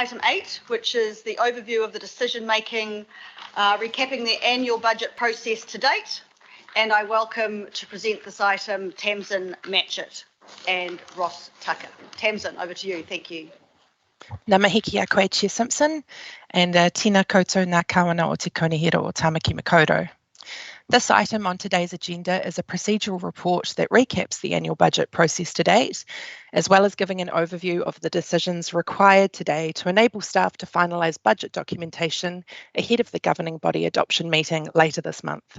item 8, which is the overview of the decision-making, recapping the annual budget process to date. And I welcome to present this item Tamsin Matchett and Ross Tucker. Tamsin, over to you. Thank you. Ngā mihi ki a koe, Chair Simpson, and tēnā koutou ngā kawana o te konihira o Tāmaki Makaurau. This item on today's agenda is a procedural report that recaps the annual budget process to date, as well as giving an overview of the decisions required today to enable staff to finalise budget documentation ahead of the governing body adoption meeting later this month.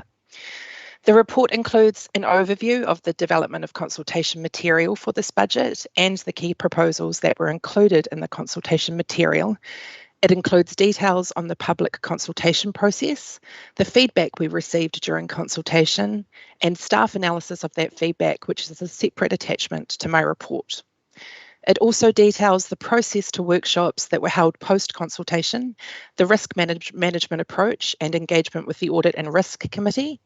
The report includes an overview of the development of consultation material for this budget and the key proposals that were included in the consultation material. It includes details on the public consultation process, the feedback we received during consultation, and staff analysis of that feedback, which is a separate attachment to my report. It also details the process to workshops that were held post-consultation, the risk management approach and engagement with the Audit and Risk Committee,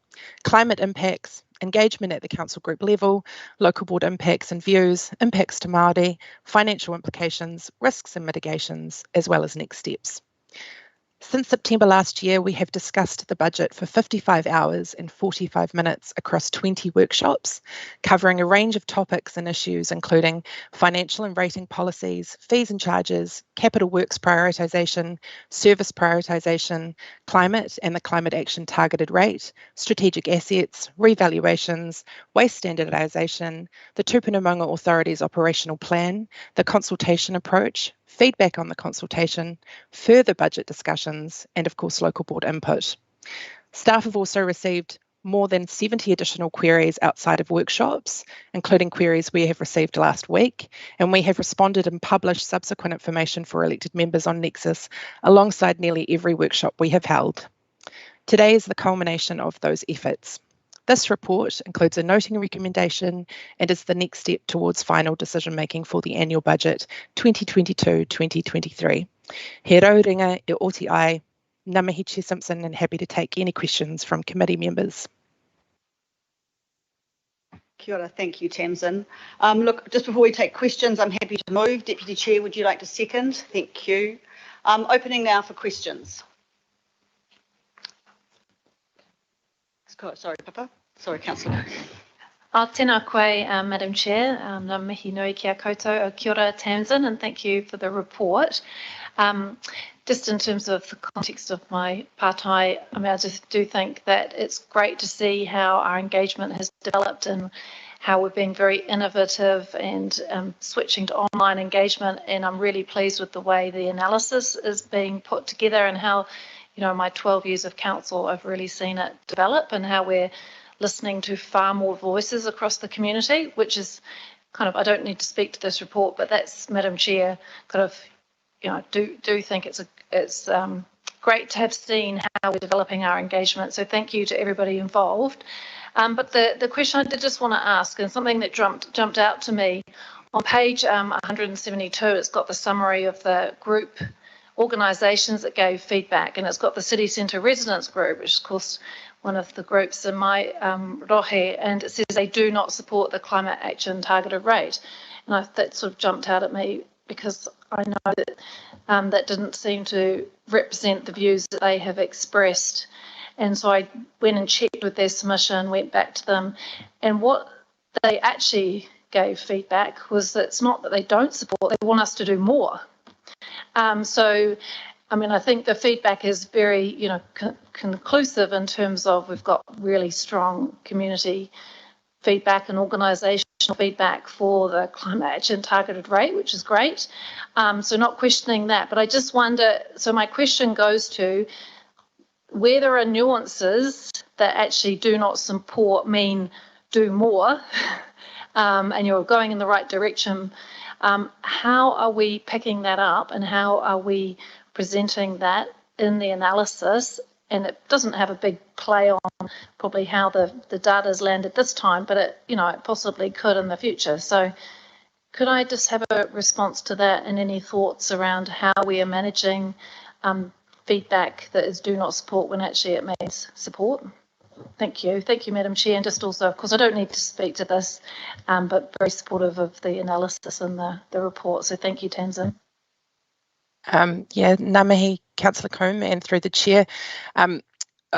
climate impacts, engagement at the council group level, local board impacts and views, impacts to Māori, financial implications, risks and mitigations, as well as next steps. Since September last year, we have discussed the budget for 55 hours and 45 minutes across 20 workshops, covering a range of topics and issues including financial and rating policies, fees and charges, capital works prioritisation, service prioritisation, climate and the climate action targeted rate, strategic assets, revaluations, waste standardisation, the Tupuna Authority's operational plan, the consultation approach, feedback on the consultation, further budget discussions, and of course local board input. Staff have also received more than 70 additional queries outside of workshops, including queries we have received last week, and we have responded and published subsequent information for elected members on Nexus alongside nearly every workshop we have held. Today is the culmination of those efforts. This report includes a noting recommendation and is the next step towards final decision-making for the annual budget 2022-2023. He rauringa e oti ai, ngā mihi Chair Simpson, and happy to take any questions from committee members. Kia ora, thank you, Tamsin. Look, just before we take questions, I'm happy to move. Deputy Chair, would you like to second? Thank you. Opening now for questions. Sorry, Pippa. Sorry, Councillor. Tēnā koe, Madam Chair. Ngā mihi nui ki a koutou. Kia ora, Tamsin, and thank you for the report. Just in terms of the context of my partai, I mean, I just do think that it's great to see how our engagement has developed and how we're being very innovative and switching to online engagement. And I'm really pleased with the way the analysis is being put together and how, you know, my 12 years of council, I've really seen it develop and how we're listening to far more voices across the community, which is kind of, I don't need to speak to this report, but that's, Madam Chair, kind of, you know, do think it's great to have seen how we're developing our engagement. So thank you to everybody involved. But the question I did just want to ask, and something that jumped out to me, on page 172, it's got the summary of the group organisations that gave feedback, and it's got the City Centre Residents Group, which is of course one of the groups in my rohe, and it says they do not support the climate action targeted rate. And that sort of jumped out at me because I know that that didn't seem to represent the views that they have expressed. And so I went and checked with their submission, went back to them, and what they actually gave feedback was that it's not that they don't support, they want us to do more. So, I mean, I think the feedback is very, you know, conclusive in terms of we've got really strong community feedback and organisational feedback for the climate action targeted rate, which is great. So not questioning that, but I just wonder, so my question goes to where there are nuances that actually do not support mean do more, and you're going in the right direction. How are we picking that up and how are we presenting that in the analysis? And it doesn't have a big play on probably how the data's landed this time, but it, you know, it possibly could in the future. So could I just have a response to that and any thoughts around how we are managing feedback that is do not support when actually it means support? Thank you. Thank you, Madam Chair. And just also, of course, I don't need to speak to this, but very supportive of the analysis and the report. So thank you, Tamsin. Yeah, ngā mihi, Councillor Coombe, and through the chair.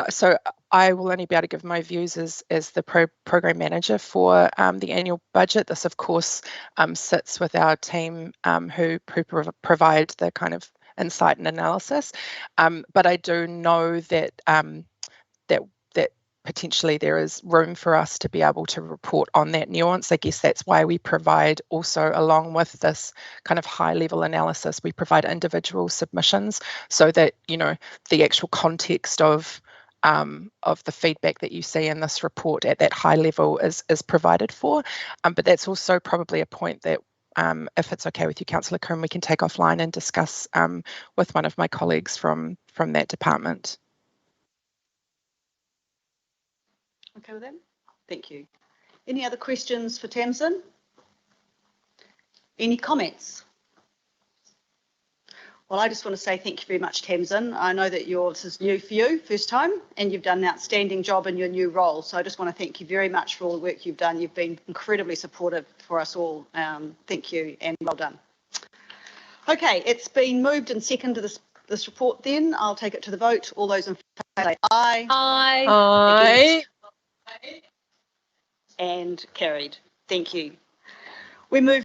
So I will only be able to give my views as the program manager for the annual budget. This, of course, sits with our team who provide the kind of insight and analysis. But I do know that that potentially there is room for us to be able to report on that nuance. I guess that's why we provide also, along with this kind of high level analysis, we provide individual submissions so that, you know, the actual context of the feedback that you see in this report at that high level is provided for. But that's also probably a point that if it's okay with you, Councillor Coombe, we can take offline and discuss with one of my colleagues from that department. Okay with that? Thank you. Any other questions for Tamsin? Any comments? Well, I just want to say thank you very much, Tamsin. I know that this is new for you, first time, and you've done an outstanding job in your new role. So I just want to thank you very much for all the work you've done. You've been incredibly supportive for us all. Thank you and well done. Okay, it's been moved and seconded to this report then. I'll take it to the vote. All those in favour say aye. Aye. Against? And carried. Thank you. We move